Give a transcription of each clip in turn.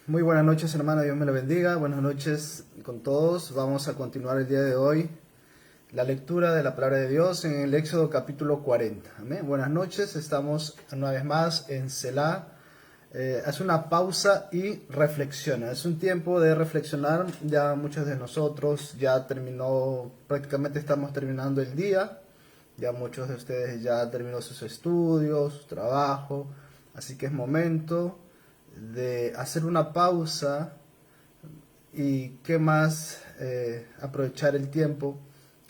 Muy buenas noches, hermano, Dios me lo bendiga. Buenas noches con todos. Vamos a continuar el día de hoy la lectura de la palabra de Dios en el Éxodo capítulo 40. Amén. Buenas noches, estamos una vez más en Selah. Haz una pausa y reflexiona. Es un tiempo de reflexionar. Ya muchos de nosotros ya terminó, prácticamente estamos terminando el día. Ya muchos de ustedes ya terminó sus estudios, su trabajo. Así que es momento de hacer una pausa y qué más aprovechar el tiempo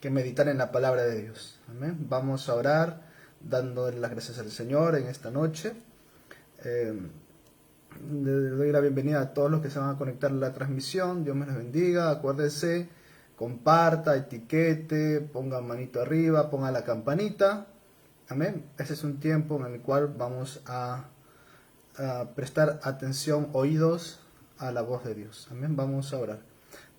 que meditar en la palabra de Dios. Amén. Vamos a orar dando las gracias al Señor en esta noche. Le doy la bienvenida a todos los que se van a conectar a la transmisión. Dios me los bendiga. Acuérdese, comparta, etiquete, ponga manito arriba, ponga la campanita. Amén. Ese es un tiempo en el cual vamos a prestar atención, oídos a la voz de Dios. Amén. Vamos a orar.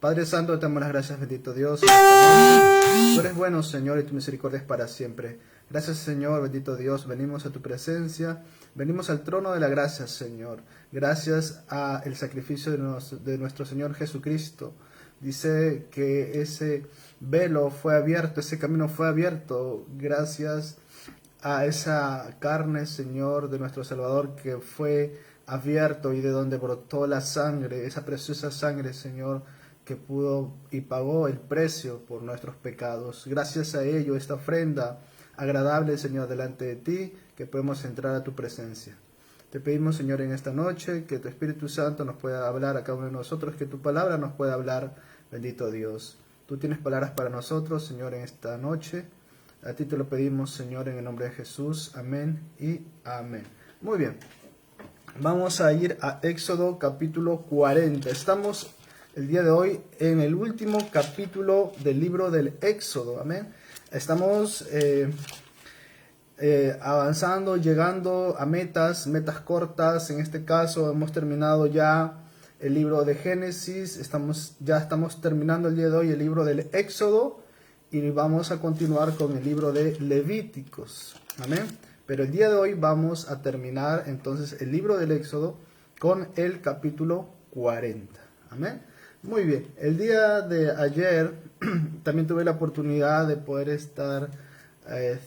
Padre Santo, te damos las gracias, bendito Dios. Tú eres bueno, Señor, y tu misericordia es para siempre. Gracias, Señor, bendito Dios. Venimos a tu presencia. Venimos al trono de la gracia, Señor. Gracias a el sacrificio de nuestro Señor Jesucristo. Dice que ese velo fue abierto, ese camino fue abierto. Gracias a esa carne, Señor, de nuestro Salvador, que fue abierto y de donde brotó la sangre, esa preciosa sangre, Señor, que pudo y pagó el precio por nuestros pecados. Gracias a ello, esta ofrenda agradable, Señor, delante de ti, que podemos entrar a tu presencia. Te pedimos, Señor, en esta noche, que tu Espíritu Santo nos pueda hablar a cada uno de nosotros, que tu palabra nos pueda hablar, bendito Dios. Tú tienes palabras para nosotros, Señor, en esta noche. A ti te lo pedimos, Señor, en el nombre de Jesús. Amén y amén. Muy bien. Vamos a ir a Éxodo capítulo 40. Estamos el día de hoy en el último capítulo del libro del Éxodo. Amén. Estamos avanzando, llegando a metas cortas. En este caso hemos terminado ya el libro de Génesis. Ya estamos terminando el día de hoy el libro del Éxodo. Y vamos a continuar con el libro de Levíticos. Amén. Pero el día de hoy vamos a terminar entonces el libro del Éxodo con el capítulo 40. Amén. Muy bien. El día de ayer también tuve la oportunidad de poder estar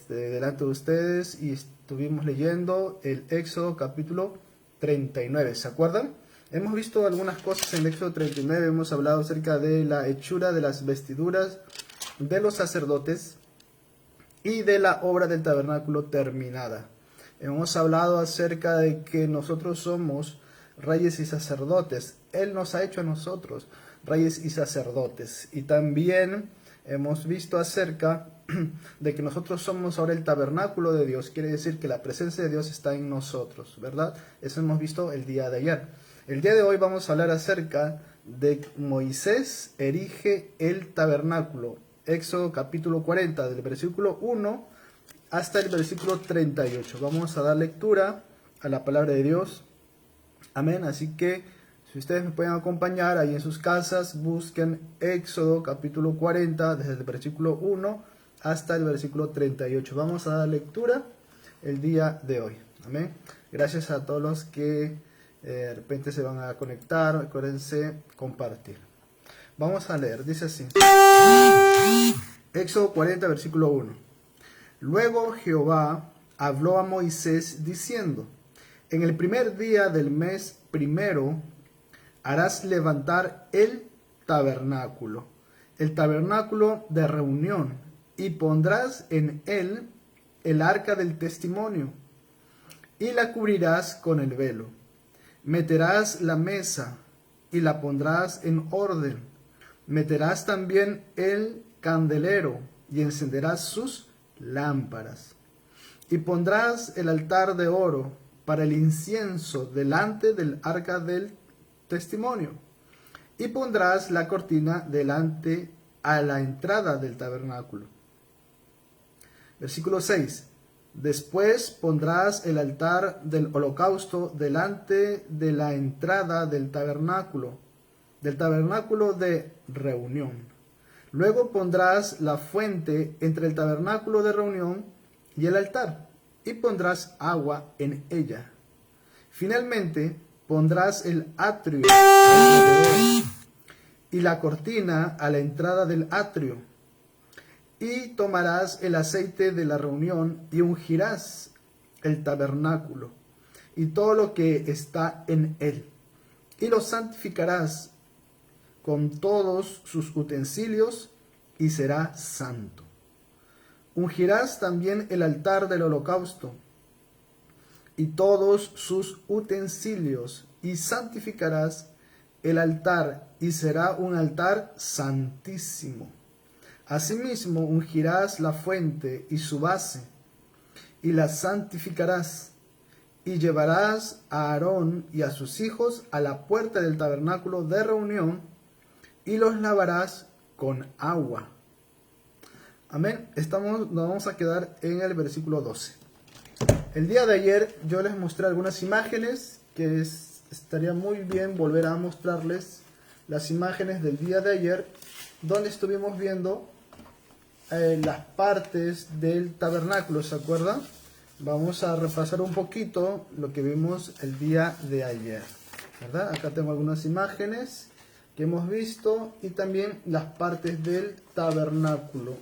delante de ustedes y estuvimos leyendo el Éxodo capítulo 39. ¿Se acuerdan? Hemos visto algunas cosas en el Éxodo 39. Hemos hablado acerca de la hechura de las vestiduras de los sacerdotes y de la obra del tabernáculo terminada. Hemos hablado acerca de que nosotros somos reyes y sacerdotes. Él nos ha hecho a nosotros reyes y sacerdotes. Y también hemos visto acerca de que nosotros somos ahora el tabernáculo de Dios. Quiere decir que la presencia de Dios está en nosotros, ¿verdad? Eso hemos visto el día de ayer. El día de hoy vamos a hablar acerca de Moisés erige el tabernáculo. Éxodo capítulo 40, del versículo 1 hasta el versículo 38. Vamos a dar lectura a la palabra de Dios. Amén. Así que si ustedes me pueden acompañar ahí en sus casas, busquen Éxodo capítulo 40, desde el versículo 1 hasta el versículo 38. Vamos a dar lectura el día de hoy. Amén. Gracias a todos los que de repente se van a conectar. Acuérdense compartir. Vamos a leer, dice así. Éxodo 40, versículo 1. Luego Jehová habló a Moisés diciendo: en el primer día del mes primero harás levantar el tabernáculo de reunión, y pondrás en él el arca del testimonio, y la cubrirás con el velo. Meterás la mesa, y la pondrás en orden. Meterás también el candelero y encenderás sus lámparas. Y pondrás el altar de oro para el incienso delante del arca del testimonio. Y pondrás la cortina delante a la entrada del tabernáculo. Versículo 6. Después pondrás el altar del holocausto delante de la entrada del tabernáculo de reunión. Luego pondrás la fuente entre el tabernáculo de reunión y el altar, y pondrás agua en ella. Finalmente pondrás el atrio alrededor y la cortina a la entrada del atrio. Y tomarás el aceite de la reunión y ungirás el tabernáculo y todo lo que está en él. Y lo santificarás con todos sus utensilios y será santo. Ungirás también el altar del holocausto y todos sus utensilios, y santificarás el altar, y será un altar santísimo. Asimismo, ungirás la fuente y su base, y la santificarás, y llevarás a Aarón y a sus hijos a la puerta del tabernáculo de reunión, y los lavarás con agua. Amén. Nos vamos a quedar en el versículo 12. El día de ayer yo les mostré algunas imágenes que estaría muy bien volver a mostrarles las imágenes del día de ayer, donde estuvimos viendo las partes del tabernáculo, ¿se acuerdan? Vamos a repasar un poquito lo que vimos el día de ayer, ¿verdad? Acá tengo algunas imágenes que hemos visto y también las partes del tabernáculo.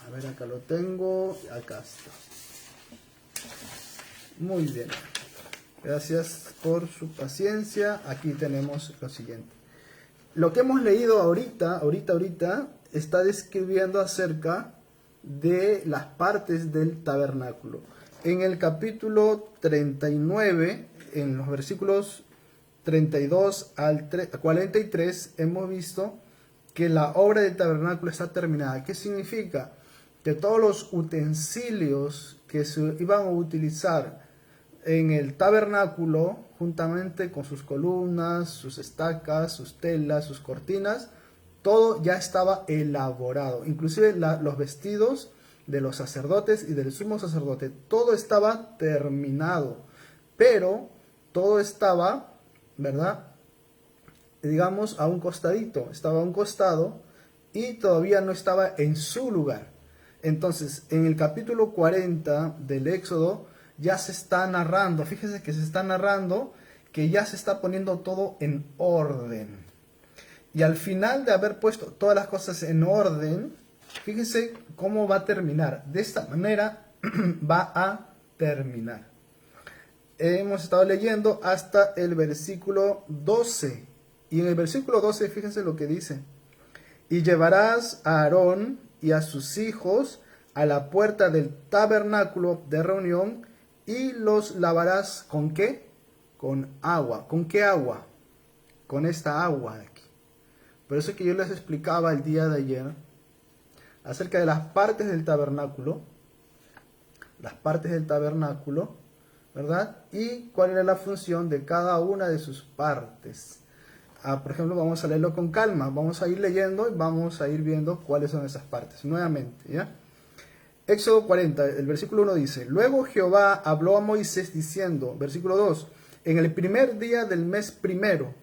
A ver, acá lo tengo, acá está. Muy bien, gracias por su paciencia. Aquí tenemos lo siguiente. Lo que hemos leído ahorita, está describiendo acerca de las partes del tabernáculo. En el capítulo 39, en los versículos 32 al 43, hemos visto que la obra del tabernáculo está terminada. ¿Qué significa? Que todos los utensilios que se iban a utilizar en el tabernáculo, juntamente con sus columnas, sus estacas, sus telas, sus cortinas, todo ya estaba elaborado. Inclusive los vestidos de los sacerdotes y del sumo sacerdote, todo estaba terminado. Pero todo estaba, ¿verdad? Digamos, a un costadito, estaba a un costado y todavía no estaba en su lugar. Entonces, en el capítulo 40 del Éxodo ya se está narrando, fíjense que se está narrando que ya se está poniendo todo en orden. Y al final de haber puesto todas las cosas en orden, fíjense cómo va a terminar. De esta manera va a terminar. Hemos estado leyendo hasta el versículo 12. Y en el versículo 12, fíjense lo que dice. Y llevarás a Aarón y a sus hijos a la puerta del tabernáculo de reunión y los lavarás ¿con qué? Con agua. ¿Con qué agua? Con esta agua de aquí. Por eso que yo les explicaba el día de ayer acerca de las partes del tabernáculo. Las partes del tabernáculo, ¿verdad? Y cuál era la función de cada una de sus partes. Por ejemplo, vamos a leerlo con calma. Vamos a ir leyendo y vamos a ir viendo cuáles son esas partes. Nuevamente, ¿ya? Éxodo 40, el versículo 1 dice: Luego Jehová habló a Moisés diciendo, versículo 2, en el primer día del mes primero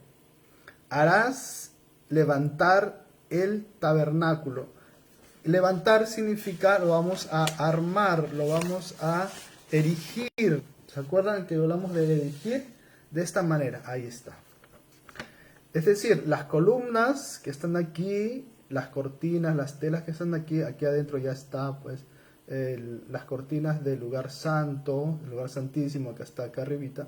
harás levantar el tabernáculo. Levantar significa, lo vamos a armar, lo vamos a erigir. ¿Se acuerdan que hablamos de erigir? De esta manera, ahí está. Es decir, las columnas que están aquí, las cortinas, las telas que están aquí, aquí adentro ya está, pues, las cortinas del lugar santo, el lugar santísimo que está acá arribita.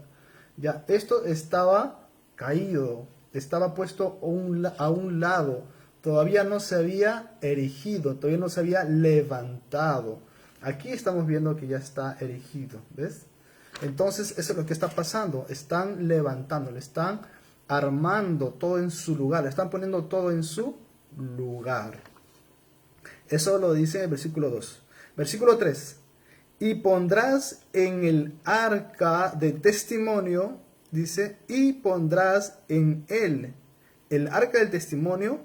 Ya, esto estaba caído, estaba puesto a un lado, todavía no se había erigido, todavía no se había levantado. Aquí estamos viendo que ya está erigido, ¿ves? Entonces, eso es lo que está pasando, están levantando, le están armando todo en su lugar, le están poniendo todo en su lugar. Eso lo dice en el versículo 2. Versículo 3. Y pondrás en el arca de testimonio, dice, y pondrás en él el arca del testimonio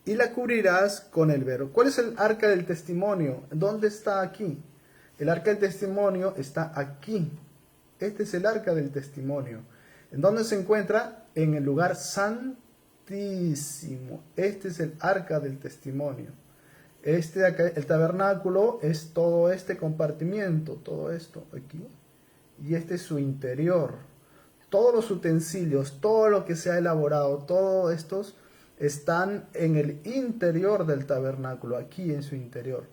y la cubrirás con el velo. ¿Cuál es el arca del testimonio? ¿Dónde está aquí? El arca del testimonio está aquí. Este es el arca del testimonio. ¿En dónde se encuentra? En el lugar santísimo. Este es el arca del testimonio. Este acá, el tabernáculo, es todo este compartimiento, todo esto aquí. Y este es su interior. todos los utensilios, todo lo que se ha elaborado, todos estos están en el interior del tabernáculo, aquí en su interior.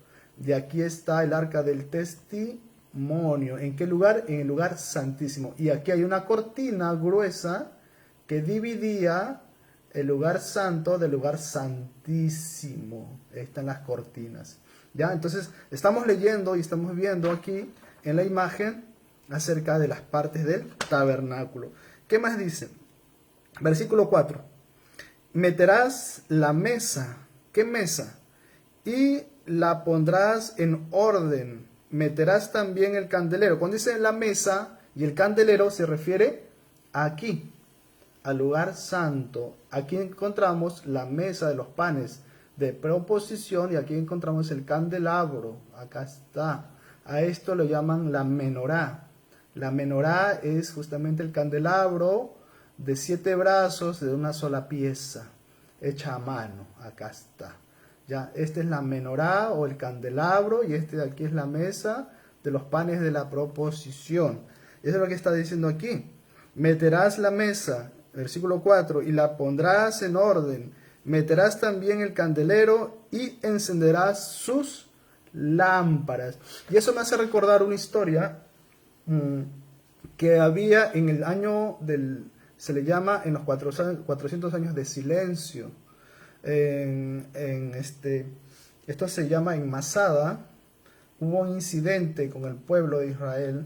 Y aquí está el arca del testimonio. ¿En qué lugar? En el lugar santísimo. Y aquí hay una cortina gruesa que dividía el lugar santo del lugar santísimo. Ahí están las cortinas. ¿Ya? Entonces, estamos leyendo y estamos viendo aquí en la imagen acerca de las partes del tabernáculo. ¿Qué más dice? Versículo 4. Meterás la mesa. ¿Qué mesa? Y la pondrás en orden. Meterás también el candelero. Cuando dice la mesa y el candelero se refiere aquí, al lugar santo. Aquí encontramos la mesa de los panes de proposición y aquí encontramos el candelabro. Acá está. A esto lo llaman la menorá. La menorá es justamente el candelabro de 7 brazos de una sola pieza, hecha a mano. Acá está. Ya, esta es la menorá o el candelabro y este de aquí es la mesa de los panes de la proposición. Eso es lo que está diciendo aquí. Meterás la mesa, versículo 4, y la pondrás en orden. Meterás también el candelero y encenderás sus lámparas. Y eso me hace recordar una historia que había en el año se le llama en los 400 años de silencio. Esto se llama en Masada. Hubo un incidente con el pueblo de Israel,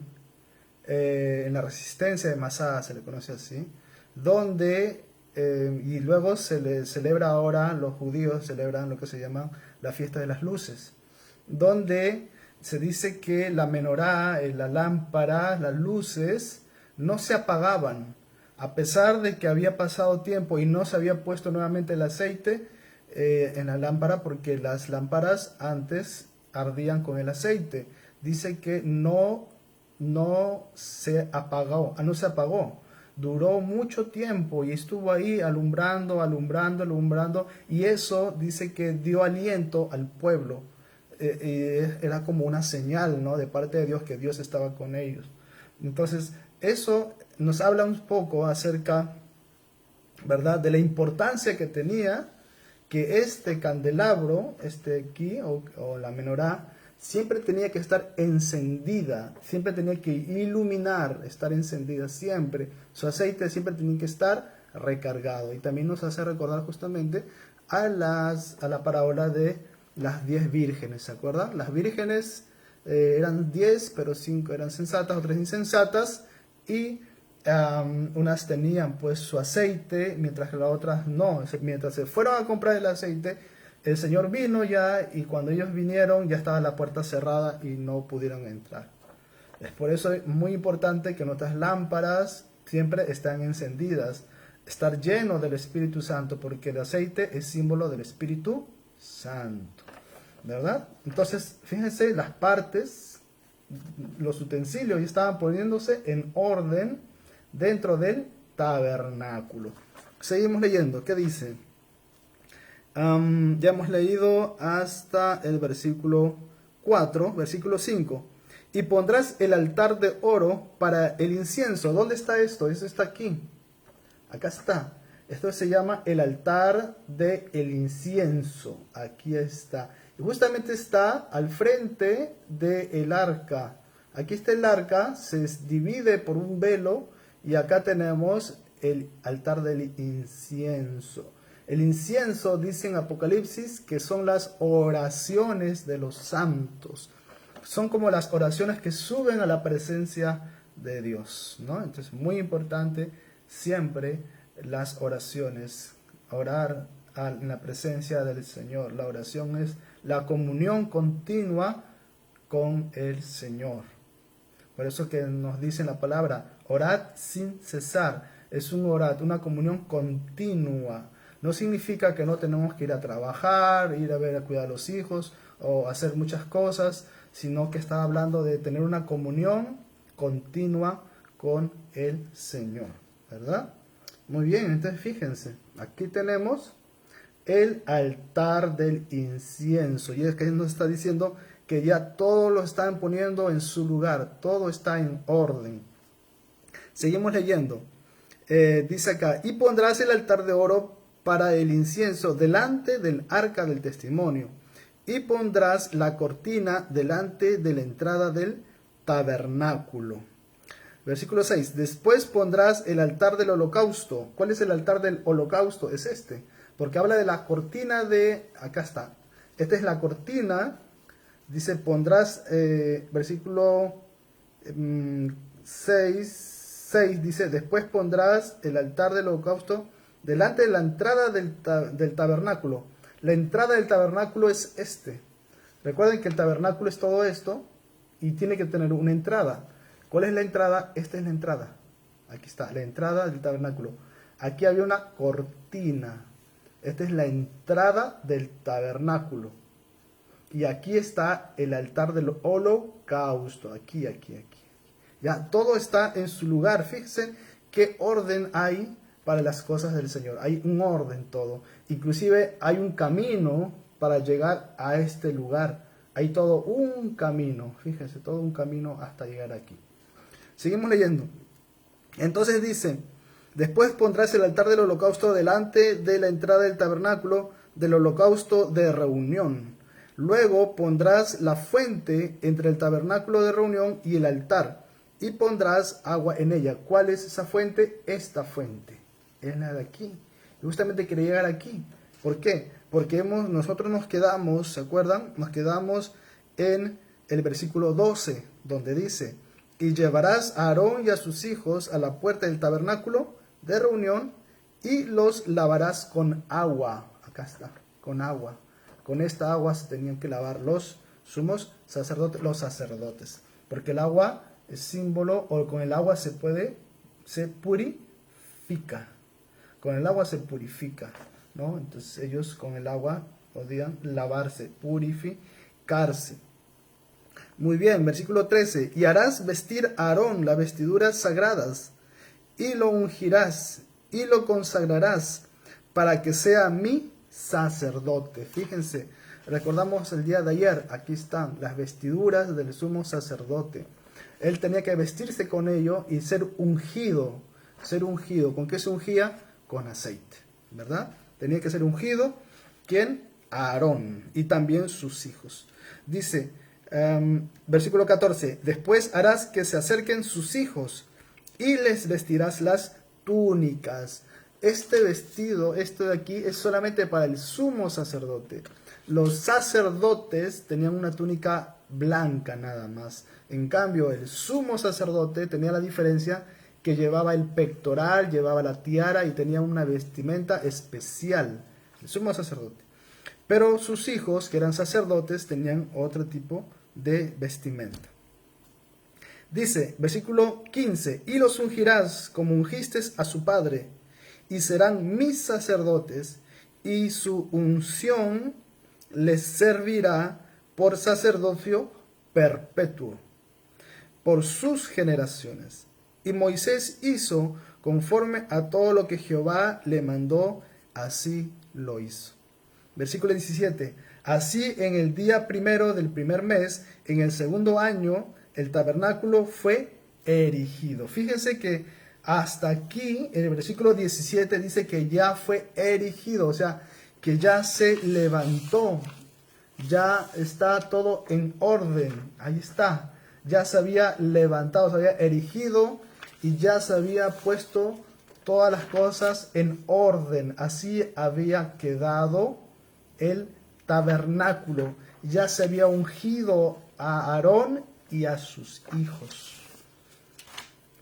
en la resistencia de Masada se le conoce así, donde, y luego se le celebra ahora, los judíos celebran lo que se llama la fiesta de las luces, donde se dice que la menorá, la lámpara, las luces no se apagaban, a pesar de que había pasado tiempo y no se había puesto nuevamente el aceite en la lámpara, porque las lámparas antes ardían con el aceite. Dice que no se apagó, duró mucho tiempo y estuvo ahí alumbrando, y eso dice que dio aliento al pueblo. Era como una señal, ¿no?, de parte de Dios, que Dios estaba con ellos. Entonces, eso nos habla un poco acerca, ¿verdad?, de la importancia que tenía que este candelabro, aquí, o la menorá, siempre tenía que estar encendida, siempre tenía que iluminar, estar encendida siempre. Su aceite siempre tenía que estar recargado. Y también nos hace recordar justamente a la parábola de las 10 vírgenes, ¿se acuerdan? Las vírgenes eran 10, pero 5 eran sensatas, otras insensatas, y unas tenían pues su aceite, mientras que las otras no. Mientras se fueron a comprar el aceite, el Señor vino ya, y cuando ellos vinieron ya estaba la puerta cerrada y no pudieron entrar. Es por eso muy importante que nuestras lámparas siempre estén encendidas, estar lleno del Espíritu Santo, porque el aceite es símbolo del Espíritu Santo, ¿verdad? Entonces, fíjense, las partes, los utensilios ya estaban poniéndose en orden dentro del tabernáculo. Seguimos leyendo. ¿Qué dice? Ya hemos leído hasta el versículo 4, versículo 5. Y pondrás el altar de oro para el incienso. ¿Dónde está esto? Eso está aquí. Acá está. Esto se llama el altar del incienso. Aquí está. Y justamente está al frente del arca. Aquí está el arca, se divide por un velo, y acá tenemos el altar del incienso. El incienso, dice en Apocalipsis, que son las oraciones de los santos. Son como las oraciones que suben a la presencia de Dios, ¿no? Entonces, muy importante siempre las oraciones, orar en la presencia del Señor. La oración es la comunión continua con el Señor. Por eso que nos dice la palabra, orad sin cesar. Es un orad, una comunión continua. No significa que no tenemos que ir a trabajar, ir a cuidar a los hijos o hacer muchas cosas, sino que está hablando de tener una comunión continua con el Señor, ¿verdad? Muy bien, entonces fíjense, aquí tenemos el altar del incienso, y es que nos está diciendo que ya todo lo están poniendo en su lugar, todo está en orden. Seguimos leyendo. Dice acá, y pondrás el altar de oro para el incienso delante del arca del testimonio, y pondrás la cortina delante de la entrada del tabernáculo. Versículo 6, después pondrás el altar del holocausto. ¿Cuál es el altar del holocausto? Es este, porque habla de la cortina de, acá está, esta es la cortina, dice pondrás, versículo 6 dice, después pondrás el altar del holocausto delante de la entrada del tabernáculo. La entrada del tabernáculo es este. Recuerden que el tabernáculo es todo esto y tiene que tener una entrada. ¿Cuál es la entrada? Esta es la entrada. Aquí está, la entrada del tabernáculo. Aquí había una cortina. Esta es la entrada del tabernáculo. Y aquí está el altar del holocausto. Aquí. Ya, todo está en su lugar. Fíjense qué orden hay para las cosas del Señor. Hay un orden todo. Inclusive hay un camino para llegar a este lugar. Hay todo un camino. Fíjense, todo un camino hasta llegar aquí. Seguimos leyendo. Entonces dice, después pondrás el altar del holocausto delante de la entrada del tabernáculo del holocausto de reunión. Luego pondrás la fuente entre el tabernáculo de reunión y el altar, y pondrás agua en ella. ¿Cuál es esa fuente? Esta fuente. Es la de aquí. Y justamente quería llegar aquí. ¿Por qué? Porque nosotros nos quedamos, ¿se acuerdan? Nos quedamos en el versículo 12, donde dice, y llevarás a Aarón y a sus hijos a la puerta del tabernáculo de reunión y los lavarás con agua. Acá está, con agua. Con esta agua se tenían que lavar los sumos sacerdotes, los sacerdotes. Porque el agua es símbolo, o con el agua se purifica. Con el agua se purifica, ¿no? Entonces ellos con el agua podían lavarse, purificarse. Muy bien, versículo 13. Y harás vestir a Aarón las vestiduras sagradas, y lo ungirás, y lo consagrarás, para que sea mi sacerdote. Fíjense, recordamos el día de ayer, aquí están las vestiduras del sumo sacerdote. Él tenía que vestirse con ello y ser ungido. Ser ungido. ¿Con qué se ungía? Con aceite, ¿verdad? Tenía que ser ungido. ¿Quién? Aarón y también sus hijos. Dice, versículo 14, después harás que se acerquen sus hijos y les vestirás las túnicas. Este vestido, esto de aquí, es solamente para el sumo sacerdote. Los sacerdotes tenían una túnica blanca nada más. En cambio, el sumo sacerdote tenía la diferencia que llevaba el pectoral, llevaba la tiara y tenía una vestimenta especial. El sumo sacerdote. Pero sus hijos, que eran sacerdotes, tenían otro tipo de vestimenta. Dice, versículo 15, y los ungirás como ungiste a su padre, y serán mis sacerdotes, y su unción les servirá por sacerdocio perpetuo, por sus generaciones. Y Moisés hizo conforme a todo lo que Jehová le mandó, así lo hizo. Versículo 17. Así en el día primero del primer mes, en el segundo año, el tabernáculo fue erigido. Fíjense que hasta aquí, en el versículo 17, dice que ya fue erigido, o sea, que ya se levantó, ya está todo en orden, ahí está, ya se había levantado, se había erigido y ya se había puesto todas las cosas en orden, así había quedado el tabernáculo, ya se había ungido a Aarón y a sus hijos.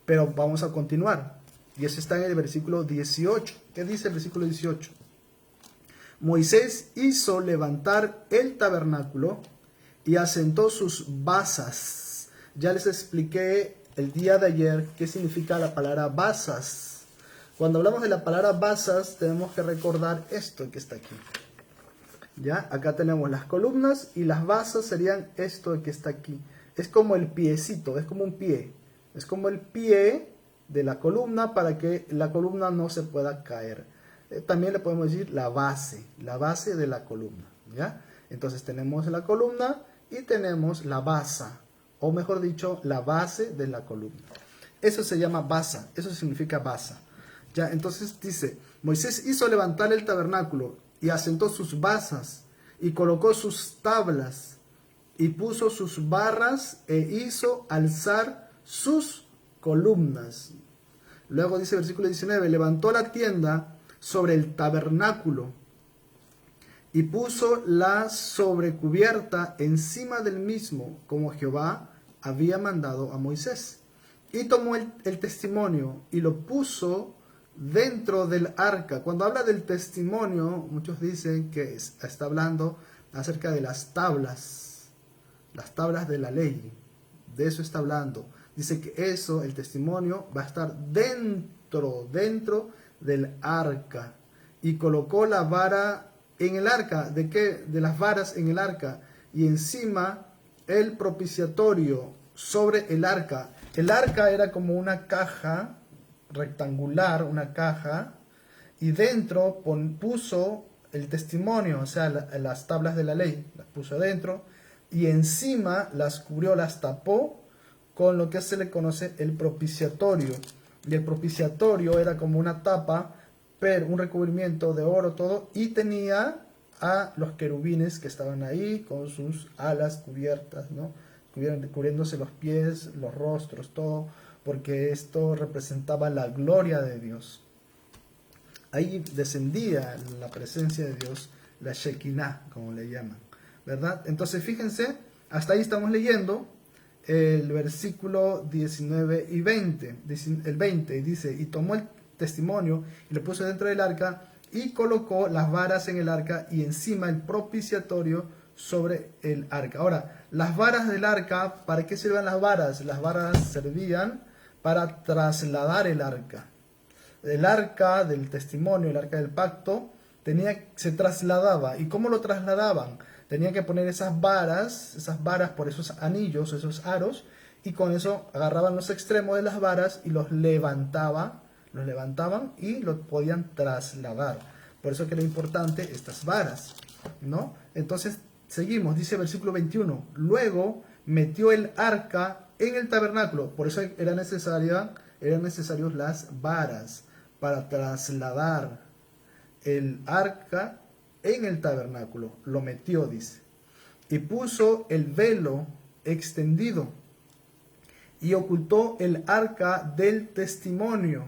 Pero vamos a continuar. Y eso está en el versículo 18. ¿Qué dice el versículo 18? Moisés hizo levantar el tabernáculo y asentó sus basas. Ya les expliqué el día de ayer qué significa la palabra basas. Cuando hablamos de la palabra basas, tenemos que recordar esto que está aquí. ¿Ya? Acá tenemos las columnas y las basas serían esto que está aquí. Es como el piecito, es como un pie. Es como el pie de la columna para que la columna no se pueda caer. También le podemos decir la base de la columna. ¿Ya? Entonces tenemos la columna y tenemos la basa, o mejor dicho, la base de la columna. Eso se llama basa, eso significa basa. Ya, entonces dice, Moisés hizo levantar el tabernáculo y asentó sus basas y colocó sus tablas y puso sus barras e hizo alzar sus columnas. Luego dice versículo 19, levantó la tienda sobre el tabernáculo y puso la sobrecubierta encima del mismo, como Jehová había mandado a Moisés. Y tomó el testimonio y lo puso dentro del arca. Cuando habla del testimonio, muchos dicen que está hablando acerca de las tablas de la ley. De eso está hablando. Dice que eso, el testimonio, va a estar dentro del arca. Y colocó la vara en el arca. ¿De qué? De las varas en el arca. Y encima el propiciatorio sobre el arca. El arca era como una caja rectangular, una caja, y dentro puso el testimonio, o sea, las tablas de la ley, las puso adentro, y encima las cubrió, las tapó con lo que se le conoce el propiciatorio. Y el propiciatorio era como una tapa, pero un recubrimiento de oro todo, y tenía a los querubines que estaban ahí con sus alas cubiertas, ¿no? Cubriéndose los pies, los rostros, todo, porque esto representaba la gloria de Dios. Ahí descendía la presencia de Dios, la Shekinah, como le llaman, ¿verdad? Entonces fíjense, hasta ahí estamos leyendo el versículo 19 y 20. El 20 dice, y tomó el testimonio y lo puso dentro del arca y colocó las varas en el arca y encima el propiciatorio sobre el arca. Ahora, las varas del arca, ¿para qué sirven las varas? Las varas servían para trasladar el arca. El arca del testimonio, el arca del pacto, se trasladaba. ¿Y cómo lo trasladaban? Tenían que poner esas varas por esos anillos, esos aros, y con eso agarraban los extremos de las varas y los levantaban y los podían trasladar. Por eso que era importante estas varas, ¿no? Entonces, seguimos, dice versículo 21, luego metió el arca en el tabernáculo, por eso eran necesarias las varas para trasladar el arca en el tabernáculo. Lo metió, dice, y puso el velo extendido y ocultó el arca del testimonio,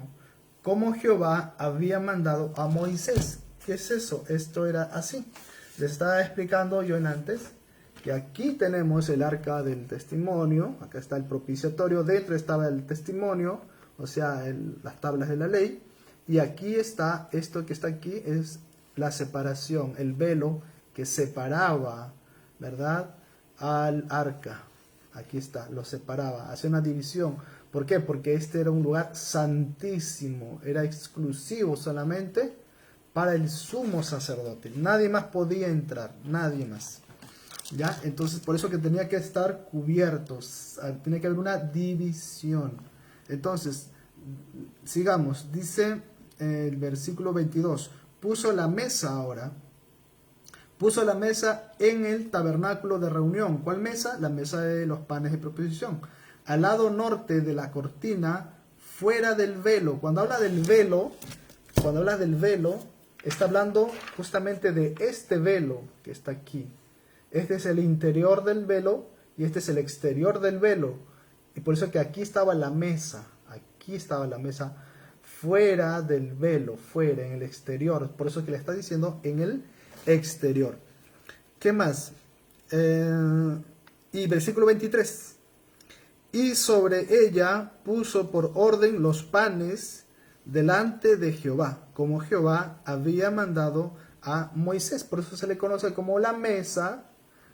como Jehová había mandado a Moisés. ¿Qué es eso? Esto era así. Les estaba explicando yo en antes que aquí tenemos el arca del testimonio, acá está el propiciatorio, dentro estaba el testimonio, o sea, las tablas de la ley, y aquí está, esto que está aquí es la separación, el velo que separaba, ¿verdad?, al arca. Aquí está, lo separaba, hacía una división. ¿Por qué? Porque este era un lugar santísimo, era exclusivo solamente para el sumo sacerdote. Nadie más podía entrar, nadie más. ¿Ya? Entonces, por eso que tenía que estar cubiertos, tenía que haber una división. Entonces, sigamos, dice el versículo 22, puso la mesa ahora, puso la mesa en el tabernáculo de reunión. ¿Cuál mesa? La mesa de los panes de proposición. Al lado norte de la cortina, fuera del velo. Cuando habla del velo, está hablando justamente de este velo que está aquí. Este es el interior del velo y este es el exterior del velo. Y por eso que aquí estaba la mesa. Aquí estaba la mesa fuera del velo, fuera, en el exterior. Por eso que le está diciendo en el exterior. ¿Qué más? Y versículo 23. Y sobre ella puso por orden los panes delante de Jehová, como Jehová había mandado a Moisés. Por eso se le conoce como la mesa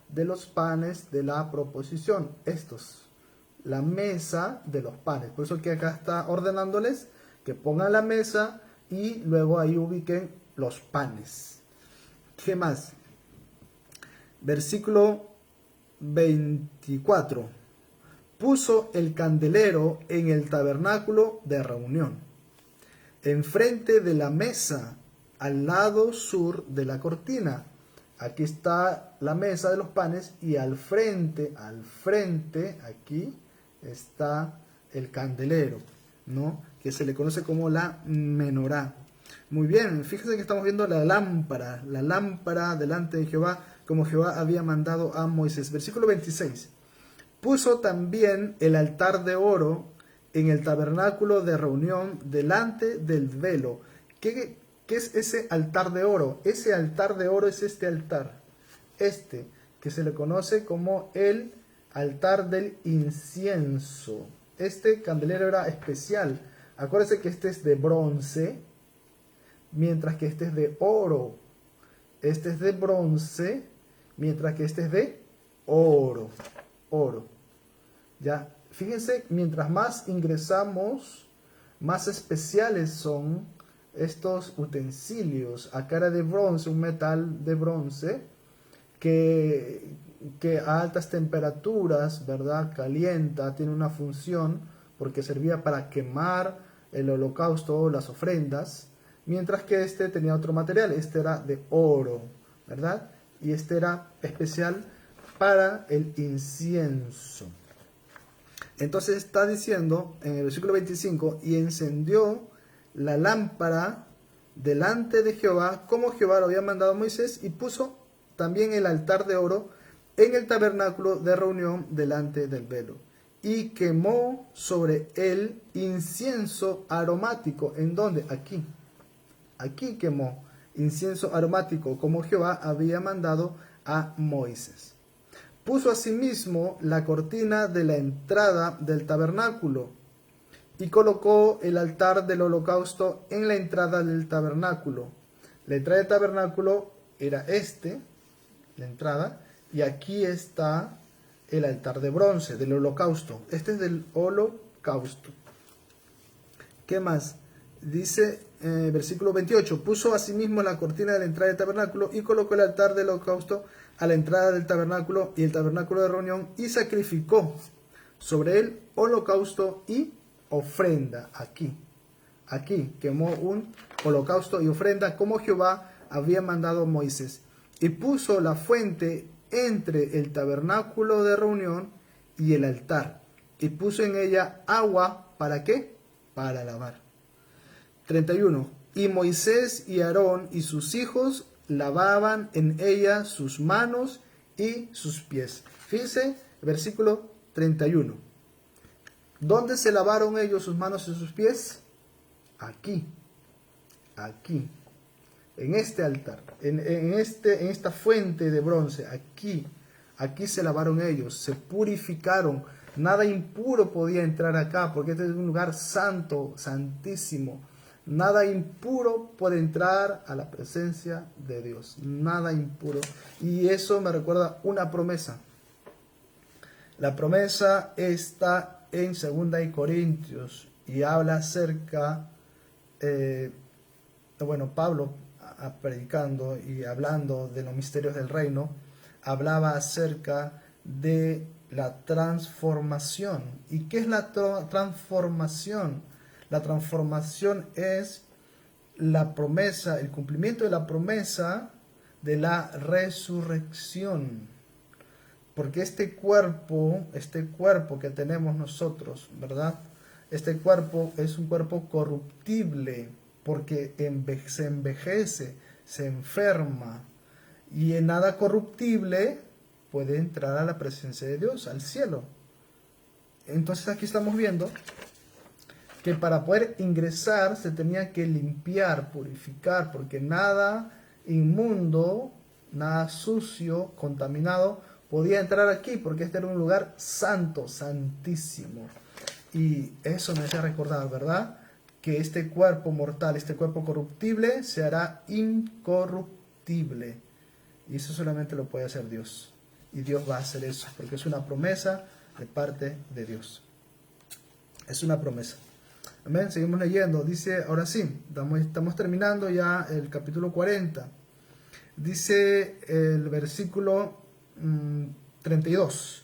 de los panes de la proposición. La mesa de los panes. Por eso que acá está ordenándoles que pongan la mesa y luego ahí ubiquen los panes. ¿Qué más? Versículo 24. Puso el candelero en el tabernáculo de reunión, enfrente de la mesa, al lado sur de la cortina. Aquí está la mesa de los panes y al frente, aquí está el candelero. ¿no? Que se le conoce como la menorá. Muy bien, fíjense que estamos viendo la lámpara delante de Jehová, como Jehová había mandado a Moisés. Versículo 26. Puso también el altar de oro en el tabernáculo de reunión delante del velo. ¿Qué es ese altar de oro? Ese altar de oro es este altar, que se le conoce como el altar del incienso. Este candelero era especial. Acuérdense que este es de bronce, mientras que este es de oro. Este es de bronce, mientras que este es de oro. Ya, fíjense, mientras más ingresamos, más especiales son estos utensilios. Acá era de bronce, un metal de bronce que a altas temperaturas, ¿verdad?, calienta, tiene una función porque servía para quemar el holocausto o las ofrendas, mientras que este tenía otro material. Este era de oro, ¿verdad? Y este era especial para el incienso. Entonces está diciendo en el versículo 25, y encendió la lámpara delante de Jehová, como Jehová lo había mandado a Moisés, y puso también el altar de oro en el tabernáculo de reunión delante del velo. Y quemó sobre él incienso aromático. ¿En dónde? Aquí. Aquí quemó incienso aromático, como Jehová había mandado a Moisés. Puso asimismo la cortina de la entrada del tabernáculo y colocó el altar del holocausto en la entrada del tabernáculo. La entrada del tabernáculo era la entrada, y aquí está el altar de bronce del holocausto. Este es del holocausto. ¿Qué más? Dice versículo 28, puso asimismo la cortina de la entrada del tabernáculo y colocó el altar del holocausto a la entrada del tabernáculo y el tabernáculo de reunión, y sacrificó sobre él holocausto y ofrenda. Aquí quemó un holocausto y ofrenda, como Jehová había mandado a Moisés. Y puso la fuente entre el tabernáculo de reunión y el altar, y puso en ella agua. ¿Para qué? Para lavar. 31. Y Moisés y Aarón y sus hijos lavaban en ella sus manos y sus pies. Fíjense, versículo 31. ¿Dónde se lavaron ellos sus manos y sus pies? Aquí. En este altar, en esta fuente de bronce, aquí se lavaron ellos, se purificaron. Nada impuro podía entrar acá, porque este es un lugar santo, santísimo. Nada impuro puede entrar a la presencia de Dios. Nada impuro. Y eso me recuerda una promesa. La promesa está en 2 Corintios y habla acerca, Pablo, predicando y hablando de los misterios del reino, hablaba acerca de la transformación. ¿Y qué es la transformación? La transformación es la promesa, el cumplimiento de la promesa de la resurrección. Porque este cuerpo que tenemos nosotros, ¿verdad? Este cuerpo es un cuerpo corruptible, porque se envejece, se enferma, y en nada corruptible puede entrar a la presencia de Dios, al cielo. Entonces aquí estamos viendo que para poder ingresar se tenía que limpiar, purificar, porque nada inmundo, nada sucio, contaminado, podía entrar aquí, porque este era un lugar santo, santísimo. Y eso me hace recordar, ¿verdad?, que este cuerpo mortal, este cuerpo corruptible, se hará incorruptible. Y eso solamente lo puede hacer Dios. Y Dios va a hacer eso, porque es una promesa de parte de Dios. Es una promesa. Amén. Seguimos leyendo. Dice, ahora sí, estamos terminando ya el capítulo 40. Dice el versículo 32.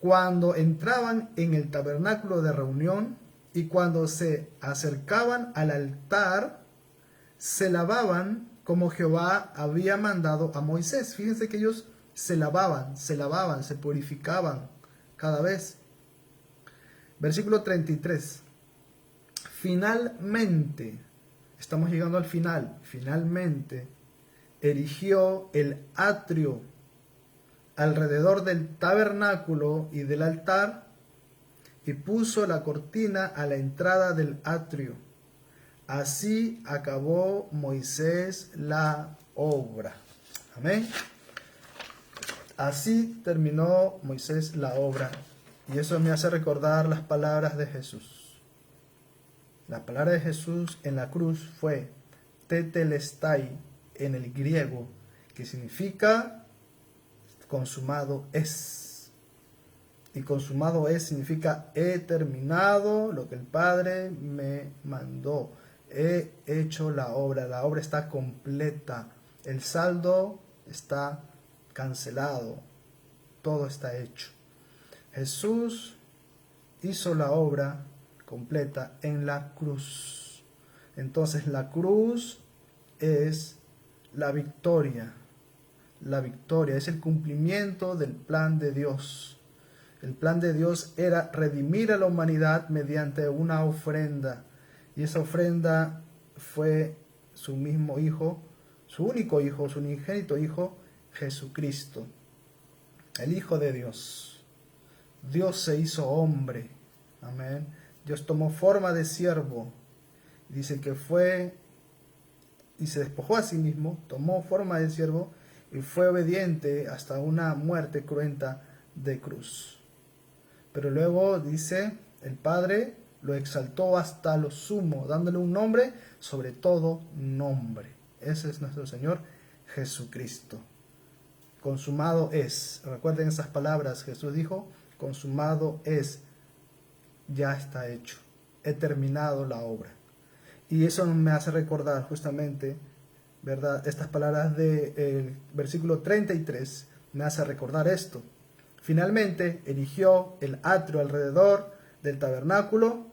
Cuando entraban en el tabernáculo de reunión y cuando se acercaban al altar, se lavaban como Jehová había mandado a Moisés. Fíjense que ellos se lavaban, se purificaban cada vez. Versículo 33. finalmente, estamos llegando al final, finalmente erigió el atrio alrededor del tabernáculo y del altar y puso la cortina a la entrada del atrio. Así acabó Moisés la obra. Amén. Así terminó Moisés la obra. Y eso me hace recordar las palabras de Jesús. La palabra de Jesús en la cruz fue tetelestai en el griego, que significa consumado es. Y consumado es significa he terminado lo que el Padre me mandó. He hecho la obra está completa. El saldo está cancelado. Todo está hecho. Jesús hizo la obra completa en la cruz. Entonces la cruz es la victoria. La victoria es el cumplimiento del plan de Dios. El plan de Dios era redimir a la humanidad mediante una ofrenda. Y esa ofrenda fue su mismo Hijo, su único Hijo, su unigénito Hijo, Jesucristo, el Hijo de Dios. Dios se hizo hombre. Amén. Dios tomó forma de siervo. Dice que fue y se despojó a sí mismo, tomó forma de siervo y fue obediente hasta una muerte cruenta de cruz. Pero luego dice, el Padre lo exaltó hasta lo sumo, dándole un nombre sobre todo nombre. Ese es nuestro Señor Jesucristo. Consumado es. Recuerden esas palabras. Jesús dijo, consumado es. Ya está hecho. He terminado la obra. Y eso me hace recordar justamente, ¿verdad? Estas palabras del versículo 33 me hace recordar esto. Finalmente erigió el atrio alrededor del tabernáculo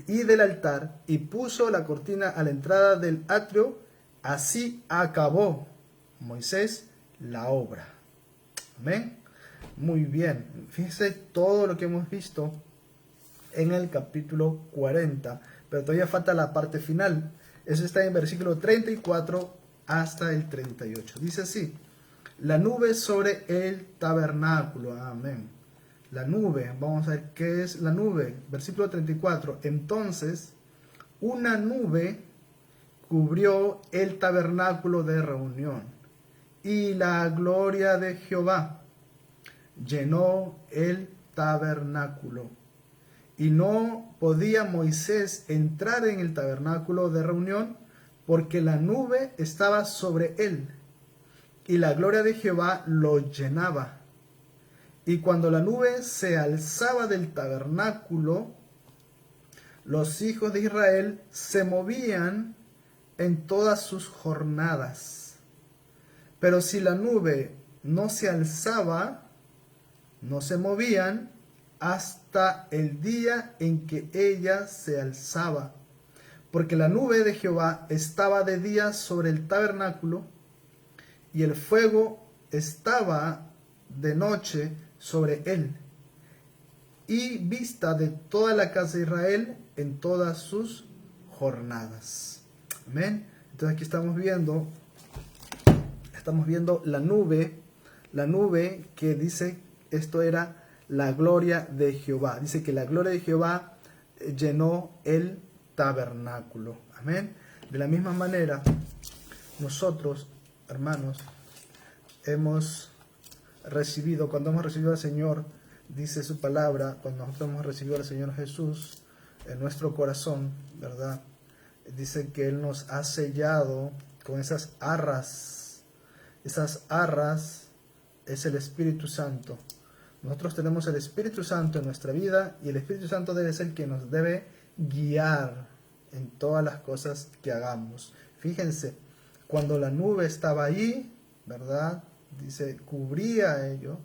y del altar y puso la cortina a la entrada del atrio. Así acabó Moisés la obra. Amén. Muy bien. Fíjense todo lo que hemos visto en el capítulo 40. Pero todavía falta la parte final. Eso está en versículo 34 hasta el 38. Dice así. La nube sobre el tabernáculo. Amén. La nube. Vamos a ver qué es la nube. Versículo 34. Entonces, una nube cubrió el tabernáculo de reunión, y la gloria de Jehová llenó el tabernáculo. Y no podía Moisés entrar en el tabernáculo de reunión, porque la nube estaba sobre él, y la gloria de Jehová lo llenaba. Y cuando la nube se alzaba del tabernáculo, los hijos de Israel se movían en todas sus jornadas. Pero si la nube no se alzaba, no se movían hasta el día en que ella se alzaba, porque la nube de Jehová estaba de día sobre el tabernáculo, y el fuego estaba de noche sobre él, y vista de toda la casa de Israel en todas sus jornadas. Amén. Entonces aquí estamos viendo la nube que dice, esto era la gloria de Jehová. Dice que la gloria de Jehová llenó el tabernáculo. Amén. De la misma manera, nosotros, hermanos, hemos recibido, cuando hemos recibido al Señor, dice su palabra, cuando nosotros hemos recibido al Señor Jesús en nuestro corazón, ¿verdad? Dice que Él nos ha sellado con esas arras. Esas arras es el Espíritu Santo. Nosotros tenemos el Espíritu Santo en nuestra vida, y el Espíritu Santo debe ser quien nos debe guiar en todas las cosas que hagamos. Fíjense, cuando la nube estaba ahí, ¿verdad? Dice, cubría a ellos,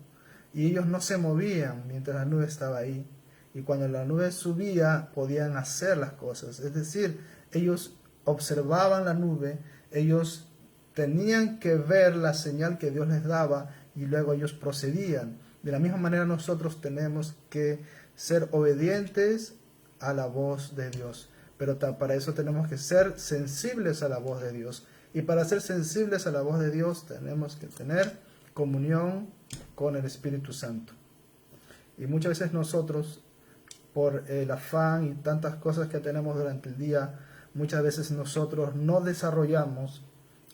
y ellos no se movían mientras la nube estaba ahí. Y cuando la nube subía, podían hacer las cosas. Es decir, ellos observaban la nube, ellos tenían que ver la señal que Dios les daba, y luego ellos procedían. De la misma manera nosotros tenemos que ser obedientes a la voz de Dios. pero para eso tenemos que ser sensibles a la voz de Dios. Y para ser sensibles a la voz de Dios tenemos que tener comunión con el Espíritu Santo. Y muchas veces nosotros, por el afán y tantas cosas que tenemos durante el día, muchas veces nosotros no desarrollamos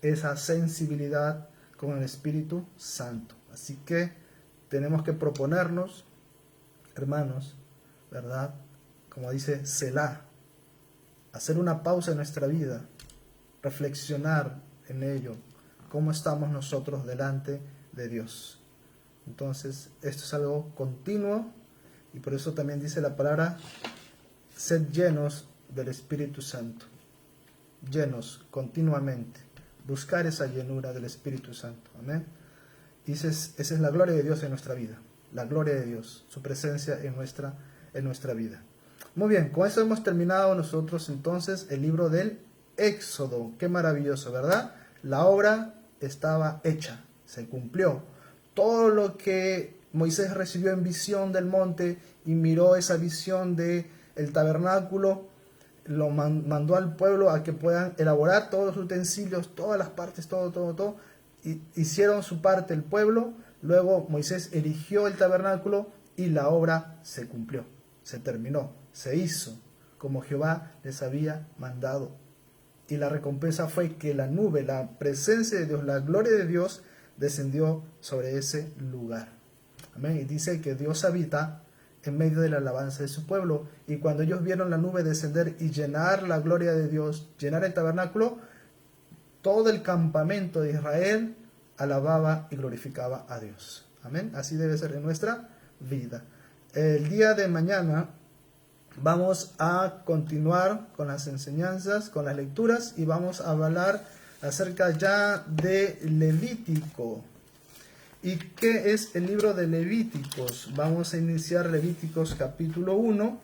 esa sensibilidad con el Espíritu Santo. Así que tenemos que proponernos, hermanos, ¿verdad? Como dice Selah, hacer una pausa en nuestra vida, reflexionar en ello, cómo estamos nosotros delante de Dios. Entonces, esto es algo continuo y por eso también dice la palabra, sed llenos del Espíritu Santo, llenos continuamente, buscar esa llenura del Espíritu Santo. Amén. Y esa es la gloria de Dios en nuestra vida, la gloria de Dios, su presencia en nuestra vida. Muy bien, con eso hemos terminado nosotros entonces el libro del Éxodo. Qué maravilloso, ¿verdad? La obra estaba hecha, se cumplió. Todo lo que Moisés recibió en visión del monte y miró esa visión del tabernáculo, lo mandó al pueblo a que puedan elaborar todos los utensilios, todas las partes, todo. Y hicieron su parte el pueblo. Luego Moisés erigió el tabernáculo y la obra se cumplió, se terminó, se hizo como Jehová les había mandado. Y la recompensa fue que la nube, la presencia de Dios, la gloria de Dios descendió sobre ese lugar. Amén. Y dice que Dios habita en medio de la alabanza de su pueblo. Y cuando ellos vieron la nube descender y llenar la gloria de Dios, llenar el tabernáculo, todo el campamento de Israel alababa y glorificaba a Dios. Amén. Así debe ser en nuestra vida. El día de mañana vamos a continuar con las enseñanzas, con las lecturas y vamos a hablar acerca ya de Levítico. ¿Y qué es el libro de Levíticos? Vamos a iniciar Levíticos capítulo 1.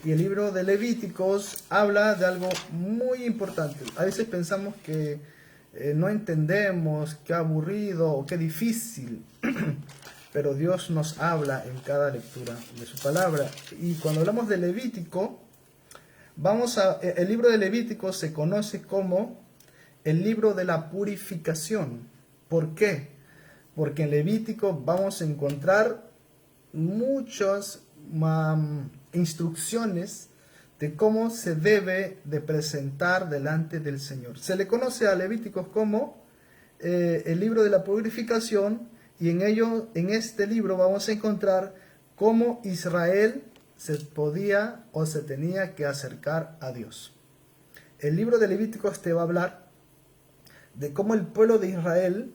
Y el libro de Levíticos habla de algo muy importante. A veces pensamos que no entendemos, qué aburrido o qué difícil. Pero Dios nos habla en cada lectura de su palabra. Y cuando hablamos de Levítico, el libro de Levítico se conoce como el libro de la purificación. ¿Por qué? Porque en Levítico vamos a encontrar muchas instrucciones de cómo se debe de presentar delante del Señor. Se le conoce a Levíticos como el libro de la purificación, y en este libro vamos a encontrar cómo Israel se podía o se tenía que acercar a Dios. El libro de Levíticos te va a hablar de cómo el pueblo de Israel,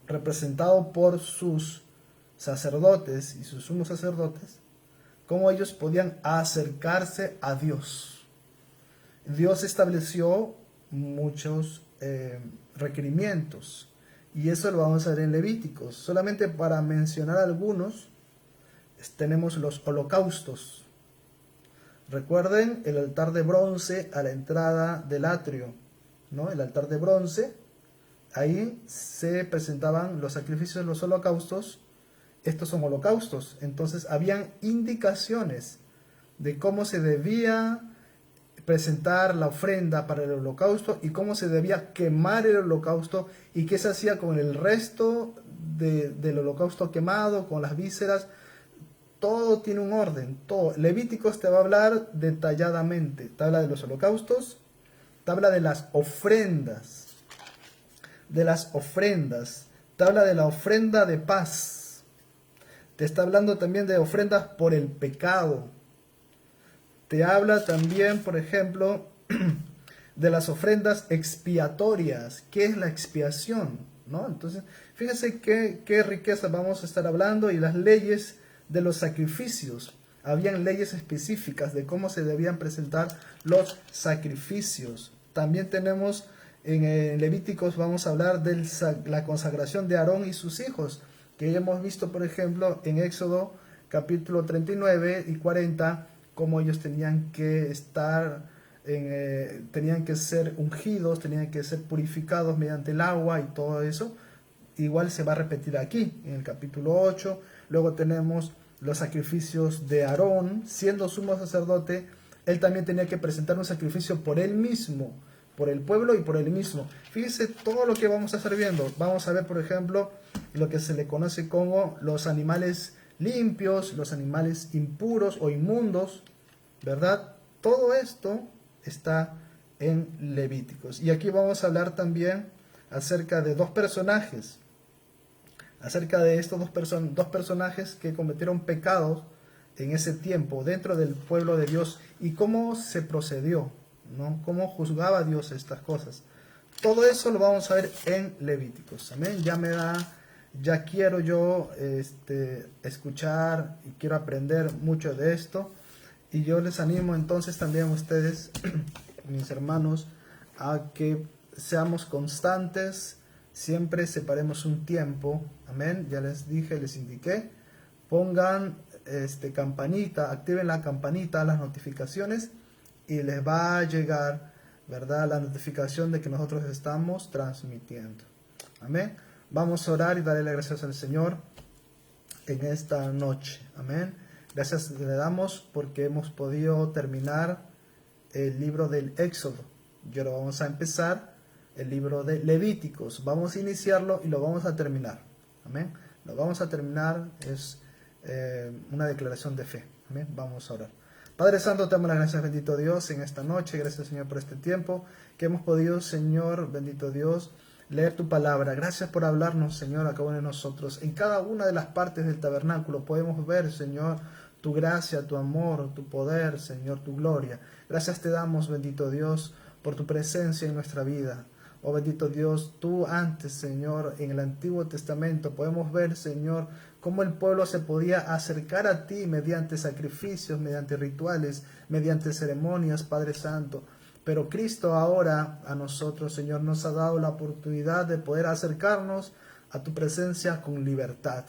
representado por sus sacerdotes y sus sumos sacerdotes, cómo ellos podían acercarse a Dios. Dios estableció muchos requerimientos y eso lo vamos a ver en Levíticos. Solamente para mencionar algunos, tenemos los holocaustos. Recuerden el altar de bronce a la entrada del atrio, ¿no? El altar de bronce, ahí se presentaban los sacrificios de los holocaustos. Estos son holocaustos. Entonces habían indicaciones de cómo se debía presentar la ofrenda para el holocausto y cómo se debía quemar el holocausto y qué se hacía con el resto del holocausto quemado, con las vísceras. Todo tiene un orden, todo. Levíticos te va a hablar detalladamente. Te habla de los holocaustos, te habla de las ofrendas, te habla de la ofrenda de paz, te está hablando también de ofrendas por el pecado. Te habla también, por ejemplo, de las ofrendas expiatorias. ¿Qué es la expiación? ¿No? Entonces, fíjense qué riqueza vamos a estar hablando, y las leyes de los sacrificios. Habían leyes específicas de cómo se debían presentar los sacrificios. También tenemos en Levíticos, vamos a hablar de la consagración de Aarón y sus hijos, que ya hemos visto, por ejemplo, en Éxodo capítulo 39 y 40, cómo ellos tenían que tenían que ser ungidos, tenían que ser purificados mediante el agua y todo eso. Igual se va a repetir aquí en el capítulo 8. Luego tenemos los sacrificios de Aarón, siendo sumo sacerdote. él también tenía que presentar un sacrificio por él mismo, por el pueblo y por él mismo. Fíjese todo lo que vamos a estar viendo. Vamos a ver, por ejemplo, lo que se le conoce como los animales limpios, los animales impuros o inmundos, ¿verdad? Todo esto está en Levíticos. Y aquí vamos a hablar también acerca de dos personajes, acerca de estos dos personajes que cometieron pecados en ese tiempo dentro del pueblo de Dios y cómo se procedió, ¿no? Cómo juzgaba Dios estas cosas. Todo eso lo vamos a ver en Levíticos. Amén. Ya quiero yo escuchar y quiero aprender mucho de esto. Y yo les animo entonces también a ustedes, mis hermanos, a que seamos constantes, siempre separemos un tiempo. Amén. Ya les dije, les indiqué. Pongan campanita, activen la campanita, las notificaciones y les va a llegar, ¿verdad?, la notificación de que nosotros estamos transmitiendo. Amén. Vamos a orar y darle las gracias al Señor en esta noche. Amén. Gracias le damos porque hemos podido terminar el libro del Éxodo. Y ahora vamos a empezar el libro de Levíticos. Vamos a iniciarlo y lo vamos a terminar. Amén. Lo vamos a terminar, es una declaración de fe. Amén. Vamos a orar. Padre Santo, te damos las gracias, bendito Dios, en esta noche. Gracias, Señor, por este tiempo que hemos podido, Señor, bendito Dios, leer tu palabra. Gracias por hablarnos, Señor, a cada uno de nosotros. En cada una de las partes del tabernáculo podemos ver, Señor, tu gracia, tu amor, tu poder, Señor, tu gloria. Gracias te damos, bendito Dios, por tu presencia en nuestra vida. Oh bendito Dios, tú antes, Señor, en el Antiguo Testamento podemos ver, Señor, cómo el pueblo se podía acercar a ti mediante sacrificios, mediante rituales, mediante ceremonias, Padre Santo. Pero Cristo ahora a nosotros, Señor, nos ha dado la oportunidad de poder acercarnos a tu presencia con libertad.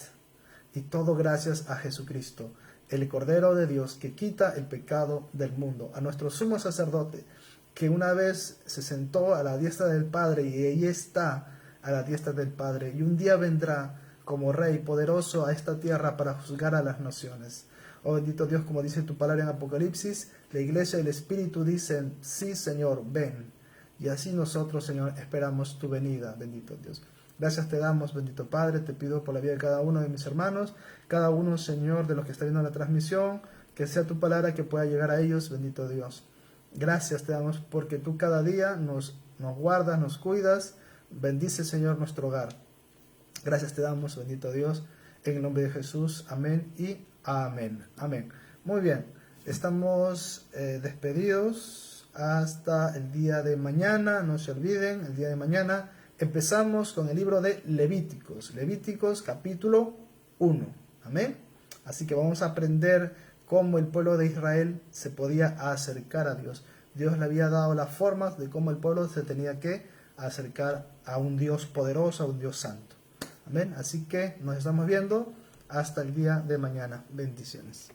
Y todo gracias a Jesucristo, el Cordero de Dios que quita el pecado del mundo, a nuestro sumo sacerdote, que una vez se sentó a la diestra del Padre y ahí está a la diestra del Padre, y un día vendrá como Rey poderoso a esta tierra para juzgar a las naciones. Oh bendito Dios, como dice tu palabra en Apocalipsis, la Iglesia y el Espíritu dicen, sí Señor, ven. Y así nosotros, Señor, esperamos tu venida, bendito Dios. Gracias te damos, bendito Padre, te pido por la vida de cada uno de mis hermanos, cada uno, Señor, de los que está viendo la transmisión, que sea tu palabra que pueda llegar a ellos, bendito Dios. Gracias te damos porque tú cada día nos guardas, nos cuidas. Bendice, Señor, nuestro hogar. Gracias te damos, bendito Dios, en el nombre de Jesús. Amén y amén. Amén. Muy bien, estamos despedidos hasta el día de mañana. No se olviden, el día de mañana empezamos con el libro de Levíticos. Levíticos capítulo 1. Amén. Así que vamos a aprender cómo el pueblo de Israel se podía acercar a Dios. Dios le había dado las formas de cómo el pueblo se tenía que acercar a un Dios poderoso, a un Dios santo. Amén. Así que nos estamos viendo hasta el día de mañana. Bendiciones.